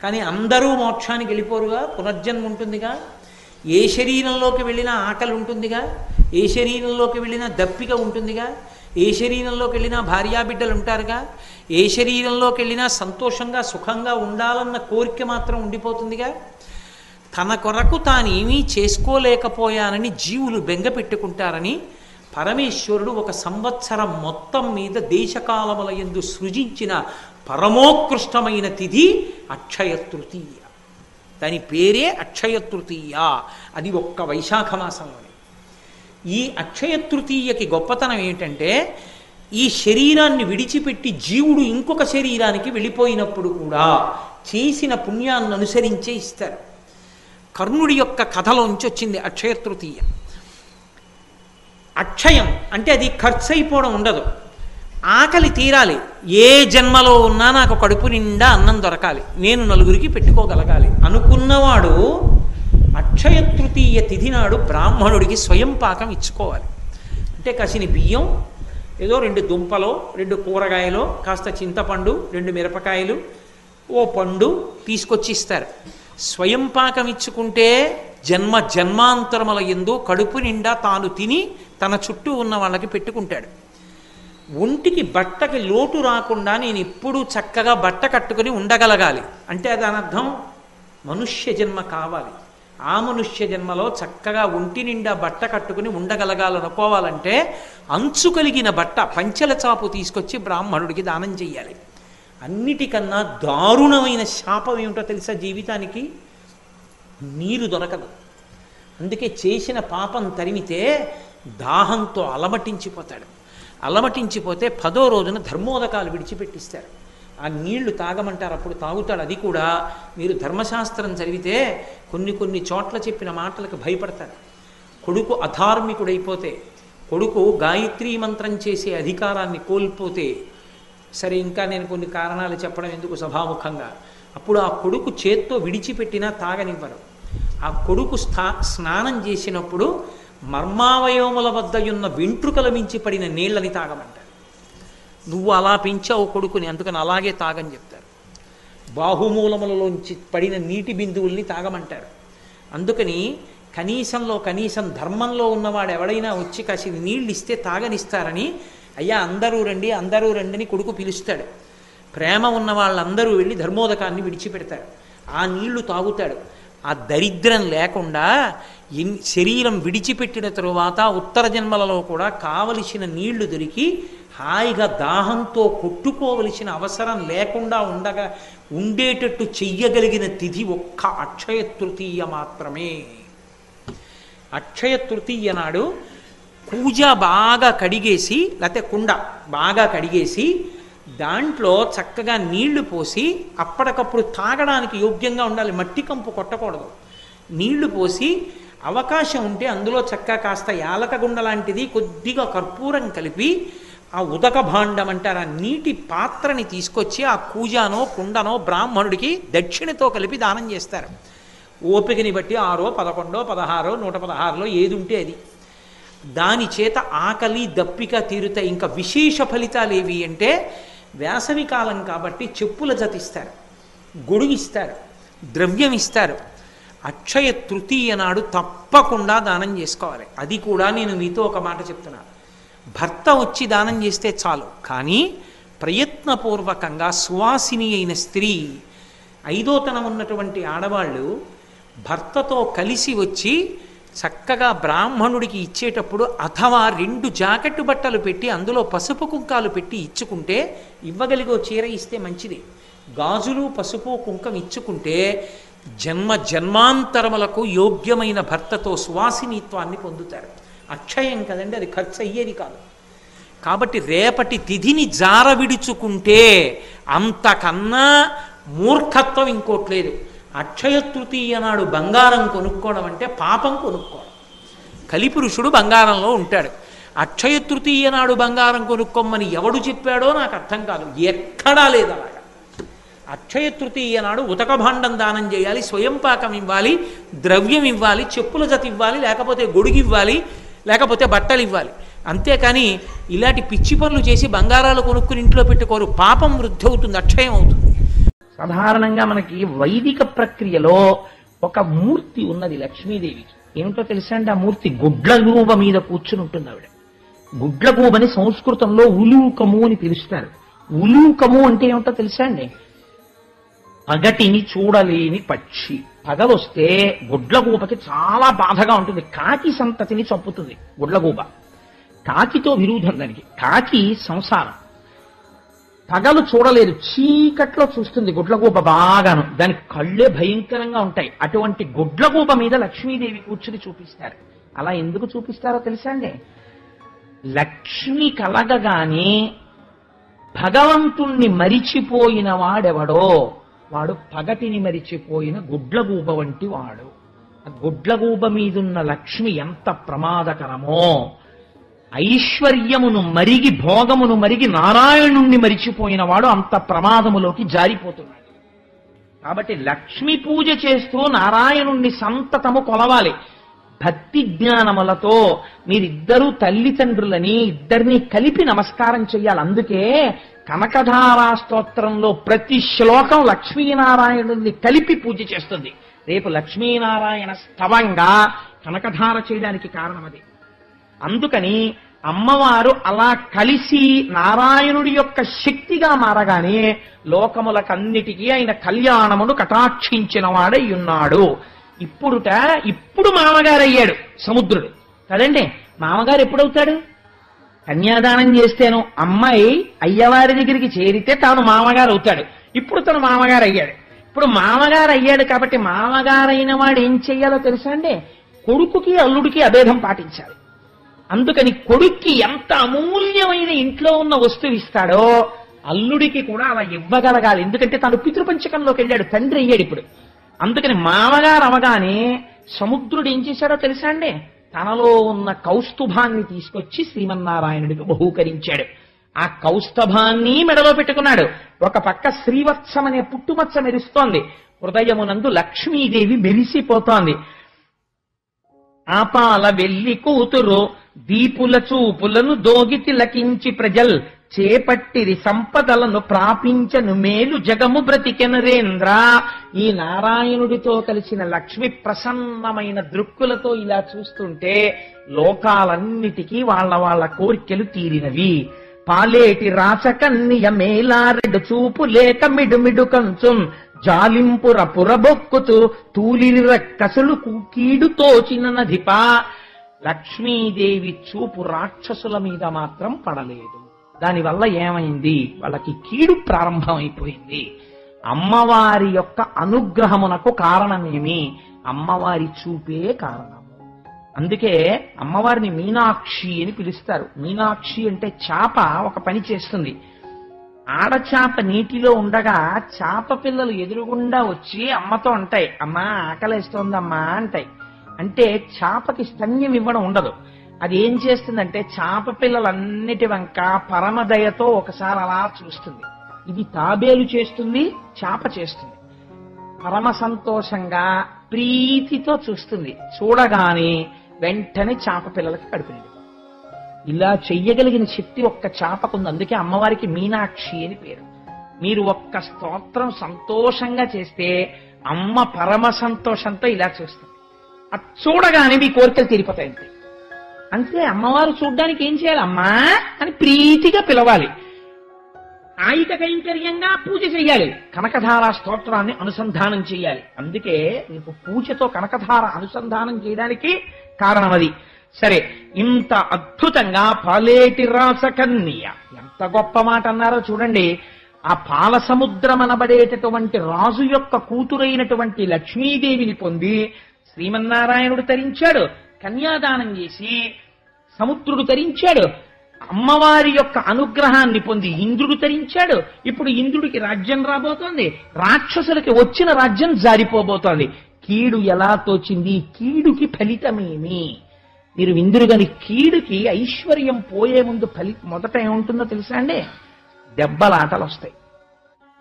కానీ అందరూ మోక్షానికి వెళ్ళిపోరుగా, పునర్జన్మ ఉంటుందిగా. ఏ శరీరంలోకి వెళ్ళినా ఆకలి ఉంటుందిగా, ఏ శరీరంలోకి వెళ్ళినా దప్పిక ఉంటుందిగా, ఏ శరీరంలోకి వెళ్ళినా భార్యాబిడ్డలు ఉంటారుగా, ఏ శరీరంలోకి వెళ్ళినా సంతోషంగా సుఖంగా ఉండాలన్న కోరిక మాత్రం ఉండిపోతుందిగా. తన కొరకు తానేమీ చేసుకోలేకపోయానని జీవులు బెంగ పెట్టుకుంటారని పరమేశ్వరుడు ఒక సంవత్సరం మొత్తం మీద దేశకాలముల యందు సృజించిన పరమోత్కృష్టమైన తిథి అక్షయ తృతీయ. దాని పేరే అక్షయ తృతీయ. అది ఒక్క వైశాఖ మాసంలోనే. ఈ అక్షయ తృతీయకి గొప్పతనం ఏంటంటే, ఈ శరీరాన్ని విడిచిపెట్టి జీవుడు ఇంకొక శరీరానికి వెళ్ళిపోయినప్పుడు కూడా చేసిన పుణ్యాన్ని అనుసరించే ఇస్తారు. కర్ణుడి యొక్క కథలోంచి వచ్చింది అక్షయ తృతీయ. అక్షయం అంటే అది ఖర్చు అయిపోవడం ఉండదు, ఆకలి తీరాలి. ఏ జన్మలో ఉన్నా నాకు కడుపు నిండా అన్నం దొరకాలి, నేను నలుగురికి పెట్టుకోగలగాలి అనుకున్నవాడు అక్షయ తృతీయ తిథి నాడు బ్రాహ్మణుడికి స్వయం పాకం ఇచ్చుకోవాలి. అంటే కసిని బియ్యం, ఏదో 2 దుంపలో 2 కూరగాయలో కాస్త చింతపండు 2 మిరపకాయలు ఓ పండు తీసుకొచ్చి ఇస్తారు. స్వయం పాకం ఇచ్చుకుంటే జన్మ జన్మాంతరముల యందు కడుపు నిండా తాను తిని తన చుట్టూ ఉన్న వాళ్ళకి పెట్టుకుంటాడు. ఒంటికి బట్టకి లోటు రాకుండా నేను ఎప్పుడూ చక్కగా బట్ట కట్టుకుని ఉండగలగాలి అంటే దాని అర్థం మనుష్య జన్మ కావాలి. ఆ మనుష్య జన్మలో చక్కగా ఒంటి నిండా బట్ట కట్టుకుని ఉండగలగాలనుకోవాలంటే అంచు కలిగిన బట్ట పంచెల చాపు తీసుకొచ్చి బ్రాహ్మణుడికి దానం చెయ్యాలి. అన్నిటికన్నా దారుణమైన శాపం ఏమిటో తెలుసా జీవితానికి? నీరు దొరకదు. అందుకే చేసిన పాపం తరిమితే దాహంతో అలమటించిపోతాడు. అలమటించిపోతే 10వ రోజున ధర్మోదకాలు విడిచిపెట్టిస్తారు. ఆ నీళ్లు తాగమంటారు, అప్పుడు తాగుతాడు. అది కూడా మీరు ధర్మశాస్త్రం చదివితే కొన్ని చోట్ల చెప్పిన మాటలకు భయపడతారు. కొడుకు అధార్మికుడైపోతే, కొడుకు గాయత్రీ మంత్రం చేసే అధికారాన్ని కోల్పోతే, సరే ఇంకా నేను కొన్ని కారణాలు చెప్పడం ఎందుకు సభాముఖంగా, అప్పుడు ఆ కొడుకు చేత్తో విడిచిపెట్టినా తాగనివ్వరు. ఆ కొడుకు స్నానం చేసినప్పుడు మర్మావయవముల వద్ద ఉన్న వెంట్రుకల మించి పడిన నీళ్ళని తాగమంటారు. నువ్వు అలా పెంచావు కొడుకుని, అందుకని అలాగే తాగని చెప్తారు. బాహుమూలములలోంచి పడిన నీటి బిందువుల్ని తాగమంటారు. అందుకని కనీసం ధర్మంలో ఉన్నవాడు ఎవడైనా వచ్చి కాసి నీళ్ళు ఇస్తే తాగనిస్తారని, అయ్యా అందరూ రండి అని కొడుకు పిలుస్తాడు. ప్రేమ ఉన్న వాళ్ళందరూ వెళ్ళి ధర్మోదకాన్ని విడిచిపెడతారు. ఆ నీళ్లు తాగుతాడు. ఆ దరిద్రం లేకుండా శరీరం విడిచిపెట్టిన తరువాత ఉత్తర జన్మలలో కూడా కావలసిన నీళ్లు దొరికి హాయిగా దాహంతో కొట్టుకోవలసిన అవసరం లేకుండా ఉండేటట్టు చెయ్యగలిగిన తిథి ఒక్క అక్షయ తృతీయ మాత్రమే. అక్షయ తృతీయ నాడు కూజ బాగా కడిగేసి, లేకపోతే కుండ బాగా కడిగేసి దాంట్లో చక్కగా నీళ్లు పోసి, అప్పటికప్పుడు తాగడానికి యోగ్యంగా ఉండాలి, మట్టి కంపు కొట్టకూడదు. నీళ్లు పోసి అవకాశం ఉంటే అందులో చక్కగా కాస్త యాలకగుండ లాంటిది కొద్దిగా కర్పూరం కలిపి ఆ ఉదక భాండం అంటారు ఆ నీటి పాత్రని తీసుకొచ్చి ఆ కూజానో కుండనో బ్రాహ్మణుడికి దక్షిణతో కలిపి దానం చేస్తారు. ఓపికని బట్టి 6, 11, 16, 116లో ఏది ఉంటే అది. దాని చేత ఆకలి దప్పిక తీరుతాయి. ఇంకా విశేష ఫలితాలు ఏవి అంటే, వేసవి కాలం కాబట్టి చెప్పుల జతిస్తారు, గొడుగిస్తారు, ద్రవ్యం ఇస్తారు. అక్షయ తృతీయ నాడు తప్పకుండా దానం చేసుకోవాలి. అది కూడా నేను మీతో ఒక మాట చెప్తున్నాను, భర్త వచ్చి దానం చేస్తే చాలు, కానీ ప్రయత్నపూర్వకంగా సువాసిని అయిన స్త్రీ, 5వ తనం ఉన్నటువంటి ఆడవాళ్ళు భర్తతో కలిసి వచ్చి చక్కగా బ్రాహ్మణుడికి ఇచ్చేటప్పుడు అథవా 2 జాకెట్టు బట్టలు పెట్టి అందులో పసుపు కుంకాలు పెట్టి ఇచ్చుకుంటే, ఇవ్వగలిగో చీర ఇస్తే మంచిది. గాజులు పసుపు కుంకం ఇచ్చుకుంటే జన్మాంతరములకు యోగ్యమైన భర్తతో సువాసినిత్వాన్ని పొందుతారు. అక్షయం కదండి, అది ఖర్చు అయ్యేది కాదు. కాబట్టి రేపటి తిథిని జార విడుచుకుంటే అంతకన్నా మూర్ఖత్వం ఇంకోట్లేదు. అక్షయ తృతీయ నాడు బంగారం కొనుక్కోవడం అంటే పాపం కొనుక్కోవడం. కలిపురుషుడు బంగారంలో ఉంటాడు. అక్షయ తృతీయ నాడు బంగారం కొనుక్కోమని ఎవడు చెప్పాడో నాకు అర్థం కాదు, ఎక్కడా లేదు అలాగా. అక్షయ తృతీయ నాడు ఉతక భాండం దానం చేయాలి, స్వయం పాకం ఇవ్వాలి, ద్రవ్యం ఇవ్వాలి, చెప్పుల జత ఇవ్వాలి, లేకపోతే గొడుగు ఇవ్వాలి, లేకపోతే బట్టలు ఇవ్వాలి. అంతేకాని ఇలాంటి పిచ్చి పనులు చేసి బంగారాలు కొనుక్కుని ఇంట్లో పెట్టుకోరు. పాపం వృద్ధి అవుతుంది, అక్షయం అవుతుంది. సాధారణంగా మనకి వైదిక ప్రక్రియలో ఒక మూర్తి ఉన్నది లక్ష్మీదేవికి. ఏమిటో తెలుసా అండి? ఆ మూర్తి గుడ్లగూబ మీద కూర్చుని ఉంటుంది ఆవిడ. గుడ్లగూబని సంస్కృతంలో ఉలూకము అని పిలుస్తారు. ఉలూకము అంటే ఏమిటో తెలుసా అండి? పగటిని చూడలేని పక్షి. పగలొస్తే గుడ్లగూబకి చాలా బాధగా ఉంటుంది. కాకి సంతతిని చంపుతుంది గుడ్లగూబ. కాకితో విరుద్ధం దానికి. కాకి సంసారం. పగలు చూడలేదు, చీకట్లో చూస్తుంది గుడ్లగూబ బాగాను. దానికి కళ్ళే భయంకరంగా ఉంటాయి. అటువంటి గుడ్లగూబ మీద లక్ష్మీదేవి కూర్చుని చూపిస్తారు. అలా ఎందుకు చూపిస్తారో తెలుసా అండి? లక్ష్మి కలగగానే భగవంతుణ్ణి మరిచిపోయిన వాడెవడో వాడు పగటిని మరిచిపోయిన గుడ్లగూబ వంటి వాడు. ఆ గుడ్లగూబ మీదున్న లక్ష్మి ఎంత ప్రమాదకరమో, ఐశ్వర్యమును మరిగి భోగమును మరిగి నారాయణుణ్ణి మరిచిపోయిన వాడు అంత ప్రమాదములోకి జారిపోతున్నాడు. కాబట్టి లక్ష్మి పూజ చేస్తూ నారాయణుణ్ణి సంతతము కొలవాలి. భక్తి జ్ఞానములతో మీరిద్దరూ తల్లిదండ్రులని ఇద్దరినీ కలిపి నమస్కారం చెయ్యాలి. అందుకే కనకధారా స్తోత్రంలో ప్రతి శ్లోకం లక్ష్మీనారాయణుల్ని కలిపి పూజ చేస్తుంది. రేపు లక్ష్మీనారాయణ స్తవంగా కనకధార చేయడానికి కారణం అది. అందుకని అమ్మవారు అలా కలిసి నారాయణుడి యొక్క శక్తిగా మారగానే లోకములకన్నిటికీ ఆయన కళ్యాణమును కటాక్షించిన వాడై ఉన్నాడు. ఇప్పుడు మామగారు అయ్యాడు సముద్రుడు కదండి. మామగారు ఎప్పుడవుతాడు? కన్యాదానం చేస్తేను అమ్మాయి అయ్యవారి దగ్గరికి చేరితే తాను మామగారు అవుతాడు. ఇప్పుడు తను మామగారు అయ్యాడు. ఇప్పుడు మామగారు అయ్యాడు కాబట్టి మామగారైన వాడు ఏం చెయ్యాలో తెలుసా అండి? కొడుకుకి అల్లుడికి అభేదం పాటించాలి. అందుకని కొడుక్కి ఎంత అమూల్యమైన ఇంట్లో ఉన్న వస్తువు ఇస్తాడో అల్లుడికి కూడా అలా ఇవ్వగలగాలి. ఎందుకంటే తాను పితృపంచకంలోకి వెళ్ళాడు, తండ్రి అయ్యాడు ఇప్పుడు. అందుకని మామగారు అవగానే సముద్రుడు ఏం చేశాడో తెలుసా అండి? తనలో ఉన్న కౌస్తుభాన్ని తీసుకొచ్చి శ్రీమన్నారాయణుడికి బహూకరించాడు. ఆ కౌస్తభాన్ని మెడలో పెట్టుకున్నాడు. ఒక పక్క శ్రీవత్సం అనే పుట్టుమచ్చ మెరుస్తోంది. హృదయమునందు లక్ష్మీదేవి మెరిసిపోతోంది. ఆపాల వెల్లి కూతురు దీపుల చూపులను దోగి తిలకించి ప్రజల్ చేపట్టిరి సంపదలను ప్రాపించను మేలు జగము బ్రతికెనరేంద్ర. ఈ నారాయణుడితో కలిసిన లక్ష్మి ప్రసన్నమైన దృక్కులతో ఇలా చూస్తుంటే లోకాలన్నిటికీ వాళ్ళ కోరికలు తీరినవి. పాలేటి రాచకన్నియ మేలారెడు చూపు లేక మిడుమిడు కంచుం జాలింపుర పురబొక్కుతూ తూలిని రక్కసులు కీడు తోచిన నధిప. లక్ష్మీదేవి చూపు రాక్షసుల మీద మాత్రం పడలేదు. దానివల్ల ఏమైంది? వాళ్ళకి కీడు ప్రారంభమైపోయింది. అమ్మవారి యొక్క అనుగ్రహమునకు కారణమేమి? అమ్మవారి చూపే కారణము. అందుకే అమ్మవారిని మీనాక్షి అని పిలుస్తారు. మీనాక్షి అంటే చాప ఒక పని చేస్తుంది. ఆడచాప నీటిలో ఉండగా చాప పిల్లలు ఎదురుగుండా వచ్చి అమ్మతో అంటాయి, అమ్మా ఆకలేస్తోందమ్మా అంటాయి. అంటే చాపకి స్తన్యం ఇవ్వడం ఉండదు. అది ఏం చేస్తుందంటే చాప పిల్లలన్నిటి వంక పరమదయతో ఒకసారి అలా చూస్తుంది. ఇది తాబేలు చేస్తుంది, చాప చేస్తుంది. పరమ సంతోషంగా ప్రీతితో చూస్తుంది. చూడగానే వెంటనే చాప పిల్లలకి కడుపునింది. ఇలా చెయ్యగలిగిన శక్తి ఒక్క చాపకుంది. అందుకే అమ్మవారికి మీనాక్షి అని పేరు. మీరు ఒక్క స్తోత్రం సంతోషంగా చేస్తే అమ్మ పరమ సంతోషంతో ఇలా చూస్తుంది. అది చూడగానే మీ కోరికలు తీరిపోతాయి. అంతే అంతే అమ్మవారు చూడ్డానికి ఏం చేయాలి? అమ్మా అని ప్రీతిగా పిలవాలి. కాయిక కైంకర్యంగా పూజ చెయ్యాలి. కనకధార స్తోత్రాన్ని అనుసంధానం చేయాలి. అందుకే రేపు పూజతో కనకధార అనుసంధానం చేయడానికి కారణం అది. సరే, ఇంత అద్భుతంగా పాలేటి రాసకన్య, ఎంత గొప్ప మాట అన్నారో చూడండి. ఆ పాల సముద్రం అనబడేటటువంటి రాజు యొక్క కూతురైనటువంటి లక్ష్మీదేవిని పొంది శ్రీమన్నారాయణుడు తరించాడు. కన్యాదానం చేసి సముద్రుడు తరించాడు. అమ్మవారి యొక్క అనుగ్రహాన్ని పొంది ఇంద్రుడు తరించాడు. ఇప్పుడు ఇంద్రుడికి రాజ్యం రాబోతోంది. రాక్షసులకి వచ్చిన రాజ్యం జారిపోబోతోంది. కీడు ఎలా తోచింది? కీడుకి ఫలితమేమి? మీరు ఇంద్రుడు గాని కీడుకి ఐశ్వర్యం పోయే ముందు మొదట ఏముంటుందో తెలుసా అండి? దెబ్బలాటలు వస్తాయి.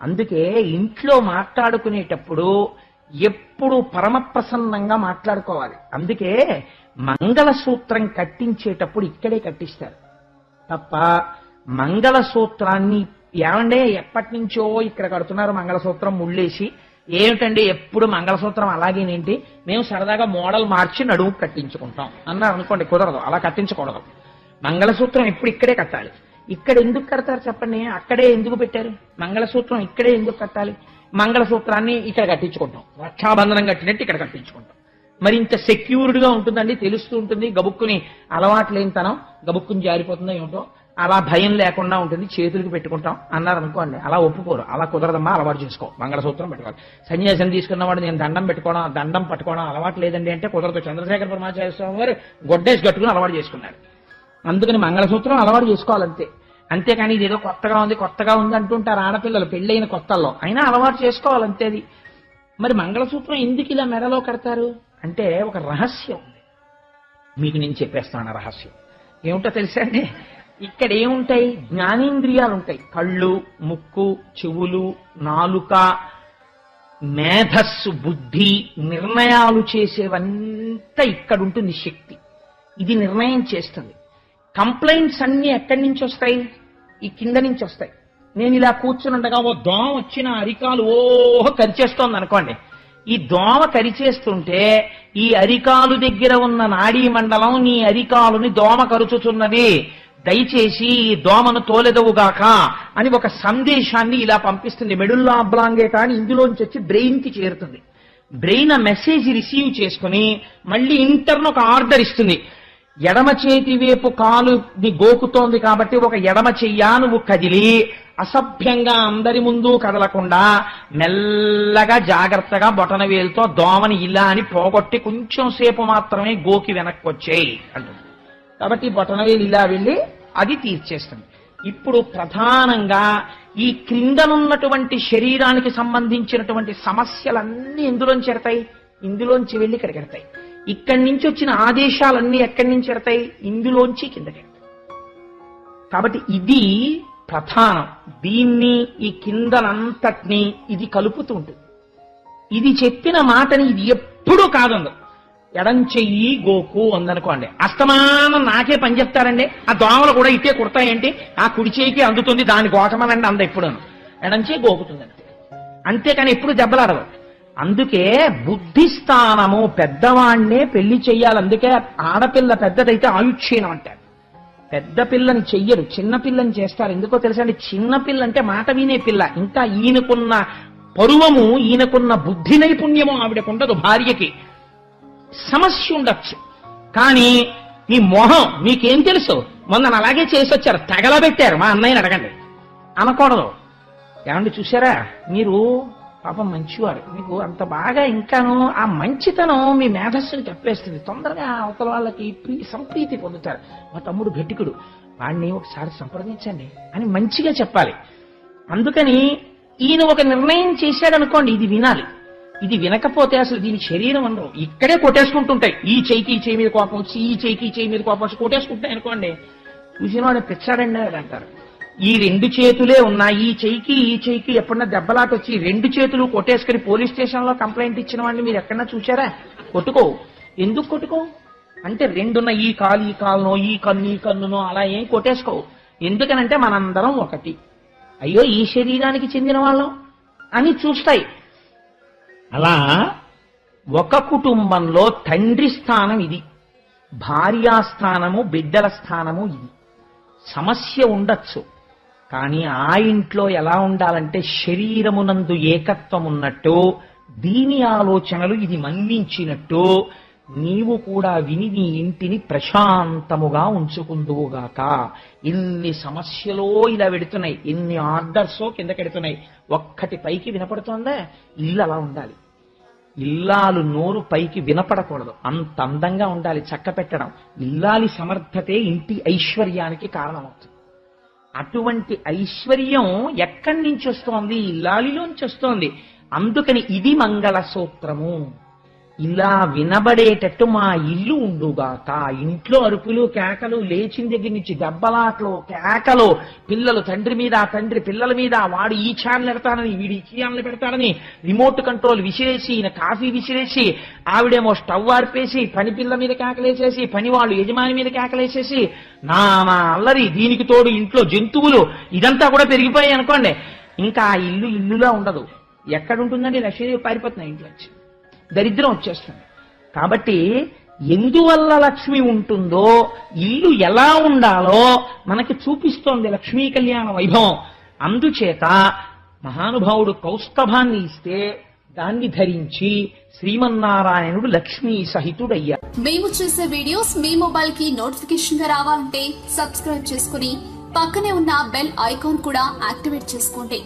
అందుకే ఇంట్లో మాట్లాడుకునేటప్పుడు ఎప్పుడు పరమ ప్రసన్నంగా మాట్లాడుకోవాలి. అందుకే మంగళసూత్రం కట్టించేటప్పుడు ఇక్కడే కట్టిస్తారు తప్ప మంగళసూత్రాన్ని ఏమంటే ఎప్పటి నుంచో ఇక్కడ కడుతున్నారు మంగళసూత్రం ముళ్ళేసి, ఏమిటండి ఎప్పుడు మంగళసూత్రం అలాగేనేంటి, మేము సరదాగా మోడల్ మార్చి నడుము కట్టించుకుంటాం అన్నారు అనుకోండి. కుదరదు, అలా కట్టించకూడదు. మంగళసూత్రం ఎప్పుడు ఇక్కడే కట్టాలి. ఇక్కడ ఎందుకు కడతారు చెప్పండి? అక్కడే ఎందుకు పెట్టారు మంగళసూత్రం? ఇక్కడే ఎందుకు కట్టాలి? మంగళసూత్రాన్ని ఇక్కడ కట్టించుకుంటాం, రక్షాబంధనం కట్టినట్టు ఇక్కడ కట్టించుకుంటాం. మరి ఇంత సెక్యూర్డ్ గా ఉంటుందండి, తెలుస్తూ ఉంటుంది. గబుక్కుని అలవాటు లేనితనం, గబుక్కుని జారిపోతుందో ఏమిటో, అలా భయం లేకుండా ఉంటుంది, చేతులకు పెట్టుకుంటాం అన్నారు అనుకోండి. అలా ఒప్పుకోరు. అలా కుదరదమ్మా, అలవాటు చేసుకో, మంగళసూత్రం పెట్టుకోవాలి. సన్యాసం తీసుకున్నవాడు నేను దండం పెట్టుకోవడం, దండం పట్టుకోవడం అలవాటు లేదండి అంటే కుదరదు. చంద్రశేఖర పరమాచార్య స్వామి వారు గొడ్డేసి కట్టుకుని అలవాటు చేసుకున్నారు. అందుకని మంగళసూత్రం అలవాటు చేసుకోవాలంతే. అంతేకాని ఇది ఏదో కొత్తగా ఉంది అంటుంటారు ఆడపిల్లలు పెళ్ళైన కొత్తల్లో, అయినా అలవాటు చేసుకోవాలంతే. అది మరి మంగళసూత్రం ఎందుకు ఇలా మెడలో కడతారు అంటే ఒక రహస్యం ఉంది. మీకు నేను చెప్పేస్తాను ఆ రహస్యం ఏమిటో తెలుసా అండి? ఇక్కడ ఏముంటాయి? జ్ఞానేంద్రియాలు ఉంటాయి. కళ్ళు, ముక్కు, చెవులు, నాలుక, మేధస్సు, బుద్ధి, నిర్ణయాలు చేసేవంతా ఇక్కడ ఉంటుంది శక్తి. ఇది నిర్ణయం చేస్తుంది. కంప్లైంట్స్ అన్ని ఎక్కడి నుంచి వస్తాయి? ఈ కింద నుంచి వస్తాయి. నేను ఇలా కూర్చునుండగా ఓ దోమ వచ్చిన అరికాలు ఓహో కరిచేస్తోంది అనుకోండి. ఈ దోమ కరిచేస్తుంటే ఈ అరికాలు దగ్గర ఉన్న నాడీ మండలం నీ అరికాలుని దోమ కరుచుచున్నది, దయచేసి ఈ దోమను తోలెదవుగాక అని ఒక సందేశాన్ని ఇలా పంపిస్తుంది. మెడుల్లా అబ్లాంగేటా అని ఇందులోంచి వచ్చి బ్రెయిన్ కి చేరుతుంది. బ్రెయిన్ ఆ మెసేజ్ రిసీవ్ చేసుకుని మళ్ళీ ఇంటర్న్ ఒక ఆర్డర్ ఇస్తుంది. ఎడమ చేతి వైపు కాలుని గోకుతోంది కాబట్టి ఒక ఎడమ చెయ్యా నువ్వు కదిలి అసభ్యంగా అందరి ముందు కదలకుండా మెల్లగా జాగ్రత్తగా బొటన వేలుతో దోమని ఇలా అని పోగొట్టి కొంచెం సేపు మాత్రమే గోకి వెనక్కి వచ్చేయి అంటుంది. కాబట్టి బొటన వేలు ఇలా వెళ్ళి అది తీర్చేస్తుంది. ఇప్పుడు ప్రధానంగా ఈ క్రిందనున్నటువంటి శరీరానికి సంబంధించినటువంటి సమస్యలన్నీ ఎందులోంచి ఎడతాయి? ఇందులోంచి వెళ్ళి ఇక్కడికి ఎడతాయి. ఇక్కడి నుంచి వచ్చిన ఆదేశాలన్నీ ఎక్కడి నుంచి ఎడతాయి? ఇందులోంచి కిందకి ఎడతాయి. కాబట్టి ఇది ప్రధానం. దీన్ని ఈ కిందనంతటినీ ఇది కలుపుతూ ఉంటుంది. ఇది చెప్పిన మాటని ఇది ఎప్పుడూ కాదందు. ఎడం చెయ్యి గోకు అందనుకోండి, అస్తమానం నాకే పని చెప్తారండి. ఆ దోమలు కూడా ఇట్టే కుడతాయేంటి, ఆ కుడి చేయికి అందుతుంది దాని గోకమనండి అంద ఎప్పుడు ఎడం చేయి గోకుతుందండి. అంతేకాని ఎప్పుడు దెబ్బలాడదు. అందుకే బుద్ధిస్థానము పెద్దవాణ్ణే పెళ్లి చెయ్యాలి. అందుకే ఆడపిల్ల పెద్దదైతే ఆయుక్షీణం అంటారు. పెద్ద పిల్లని చెయ్యరు, చిన్న పిల్లని చేస్తారు. ఎందుకో తెలుసా అండి? చిన్నపిల్ల అంటే మాట వినే పిల్ల. ఇంకా ఈయనకున్న పరువము, ఈయనకున్న బుద్ధి నైపుణ్యము ఆవిడకుండదు. భార్యకి సమస్య ఉండొచ్చు, కానీ మీ మొహం మీకేం తెలుసు, మొన్న అలాగే చేసి వచ్చారు, తగలబెట్టారు మా అన్నయ్యని అడగండి అనకూడదు. ఏమండి చూసారా, మీరు పాపం మంచివారు, మీకు అంత బాగా ఇంకాను ఆ మంచితనం మీ మేధస్సుని చెప్పేస్తుంది. తొందరగా అవతల వాళ్ళకి సంప్రీతి పొందుతారు. మా తమ్ముడు గట్టికుడు, వాడిని ఒకసారి సంప్రదించండి అని మంచిగా చెప్పాలి. అందుకని ఈయన ఒక నిర్ణయం చేశాడనుకోండి, ఇది వినాలి. ఇది వినకపోతే అసలు దీని శరీరం అనరు, ఇక్కడే కొట్టేసుకుంటుంటాయి. ఈ చెయ్యికి ఈ చెయ్యి మీద కోపం వచ్చి, ఈ చెయ్యికి ఈ చెయ్యి మీద కోపం వచ్చి కొట్టేసుకుంటాయి అనుకోండి. చూసిన వాడు పిచ్చాడండి అంటారు. ఈ రెండు చేతులే ఉన్నాయి, ఈ చెయ్యికి ఎప్పుడన్నా దెబ్బలాట వచ్చి రెండు చేతులు కొట్టేసుకుని పోలీస్ స్టేషన్ లో కంప్లైంట్ ఇచ్చిన వాడిని మీరు ఎక్కడన్నా చూసారా? కొట్టుకో. ఎందుకు కొట్టుకో అంటే రెండున్న ఈ కాలునో ఈ కన్నునో అలా ఏం కొట్టేసుకోవు. ఎందుకనంటే మనందరం ఒకటి, అయ్యో ఈ శరీరానికి చెందిన వాళ్ళం అని చూస్తాయి. అలా ఒక కుటుంబంలో తండ్రి స్థానం ఇది, భార్యాస్థానము బిడ్డల స్థానము ఇది. సమస్య ఉండొచ్చు, కానీ ఆ ఇంట్లో ఎలా ఉండాలంటే శరీరమునందు ఏకత్వం ఉన్నట్టు, దీని ఆలోచనలు ఇది మన్నించినట్టు నీవు కూడా విని నీ ఇంటిని ప్రశాంతముగా ఉంచుకుందువుగాక. ఇన్ని సమస్యలో ఇలా వెడుతున్నాయి, ఇన్ని ఆర్డర్సో కిందకెడుతున్నాయి, ఒక్కటి పైకి వినపడుతోందా? ఇల్లు అలా ఉండాలి. ఇల్లాలు నోరు పైకి వినపడకూడదు, అంత అందంగా ఉండాలి చక్క పెట్టడం. ఇల్లాలి సమర్థతే ఇంటి ఐశ్వర్యానికి కారణమవుతుంది. అటువంటి ఐశ్వర్యం ఎక్కడి నుంచి వస్తోంది? ఇల్లాలిలోంచి వస్తోంది. అందుకని ఇది మంగళసూత్రము. ఇలా వినబడేటట్టు మా ఇల్లు ఉండుగాక. ఇంట్లో అరుపులు కేకలు, లేచిన దగ్గర నుంచి దెబ్బలాట్లు కేకలు, పిల్లలు తండ్రి మీద, తండ్రి పిల్లల మీద, వాడు ఈ ఛానల్ పెడతాడని వీడు ఈ ఛానల్ పెడతాడని రిమోట్ కంట్రోల్ విసిరేసి, ఈయన కాఫీ విసిరేసి, ఆవిడేమో స్టవ్ ఆర్పేసి పని పిల్ల మీద కేకలేసేసి, పని వాళ్ళు యజమాని మీద కేకలేసేసి, నా అల్లరి, దీనికి తోడు ఇంట్లో జంతువులు, ఇదంతా కూడా పెరిగిపోయాయి అనుకోండి. ఇంకా ఆ ఇల్లు ఇల్లులా ఉండదు. ఎక్కడుంటుందండి? లక్ష్మీదేవి పారిపోతున్నాయి ఇంట్లోంచి, దరిద్రం వచ్చేస్తుంది. కాబట్టి ఎందువల్ల లక్ష్మి ఉంటుందో, ఇల్లు ఎలా ఉండాలో మనకి చూపిస్తోంది లక్ష్మీ కళ్యాణ వైభవం. అందుచేత మహానుభావుడు కౌస్తభాన్ని ఇస్తే దాన్ని ధరించి శ్రీమన్నారాయణుడు లక్ష్మీ సహితుడయ్యారు. మేము చేసే వీడియోస్ మీ మొబైల్ కి నోటిఫికేషన్ గా రావాలంటే సబ్స్క్రైబ్ చేసుకుని పక్కనే ఉన్న బెల్ ఐకాన్ కూడా యాక్టివేట్ చేసుకోండి.